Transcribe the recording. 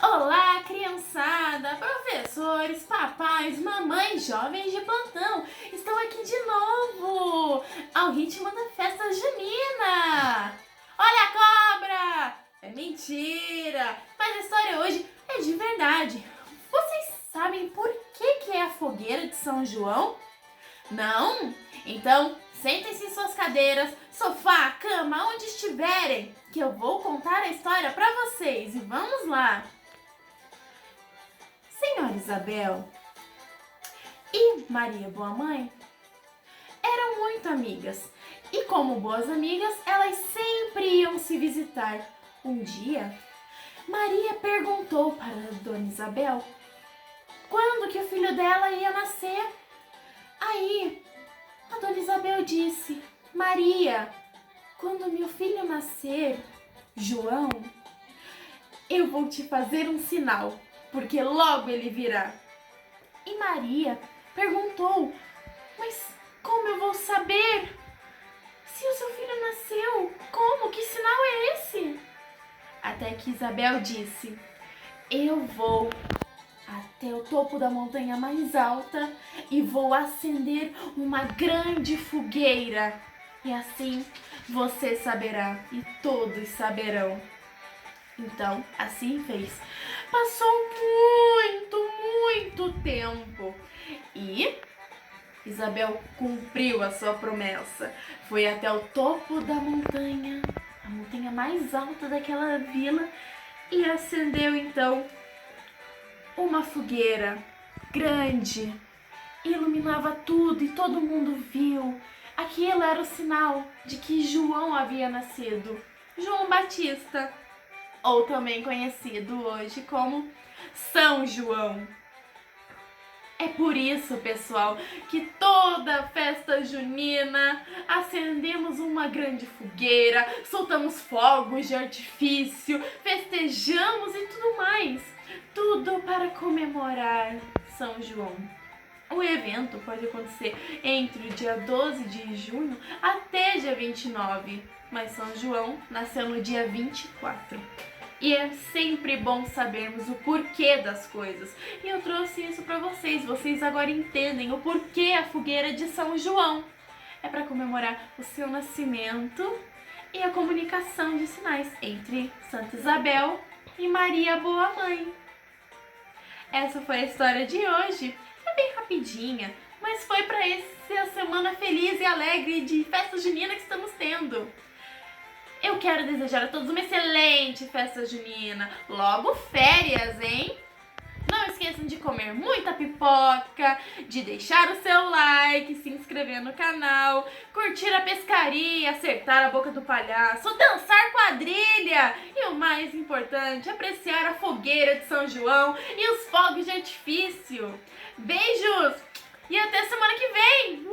Olá, criançada, professores, papais, mamães, jovens de plantão. Estou aqui de novo, ao ritmo da festa junina. Olha a cobra! É mentira, mas a história hoje é de verdade. Vocês sabem por que é a fogueira de São João? Não? Então, sentem-se em suas cadeiras, sofá, cama, onde estiverem, que eu vou contar a história para vocês. E vamos lá! Senhora Isabel e Maria Boa Mãe eram muito amigas e, como boas amigas, elas sempre iam se visitar. Um dia, Maria perguntou para Dona Isabel quando que o filho dela ia nascer. Aí, a Dona Isabel disse: Maria, quando meu filho nascer, João, eu vou te fazer um sinal, porque logo ele virá. E Maria perguntou: mas como eu vou saber se o seu filho nasceu? Como? Que sinal é esse? Até que Isabel disse: eu vou até o topo da montanha mais alta e vou acender uma grande fogueira. E assim você saberá e todos saberão. Então, assim fez. Passou muito tempo e Isabel cumpriu a sua promessa. Foi até o topo da montanha, a montanha mais alta daquela vila, e acendeu então uma fogueira grande. Iluminava tudo e todo mundo viu. Aquilo era o sinal de que João havia nascido. João Batista, ou também conhecido hoje como São João. É por isso, pessoal, que toda festa junina acendemos uma grande fogueira, soltamos fogos de artifício, festejamos e tudo mais. Tudo para comemorar São João. O evento pode acontecer entre o dia 12 de junho até dia 29, mas São João nasceu no dia 24. E é sempre bom sabermos o porquê das coisas. E eu trouxe isso para vocês. Vocês agora entendem o porquê a fogueira de São João. É para comemorar o seu nascimento e a comunicação de sinais entre Santa Isabel e Maria Boa Mãe. Essa foi a história de hoje. É bem rapidinha, mas foi para essa semana feliz e alegre de festa junina que estamos tendo. Eu quero desejar a todos uma excelente festa junina. Logo férias, hein? Não esqueçam de comer muita pipoca, de deixar o seu like, se inscrever no canal, curtir a pescaria, acertar a boca do palhaço, dançar quadrilha e o mais importante, apreciar a fogueira de São João e os fogos de artifício. Beijos e até semana que vem!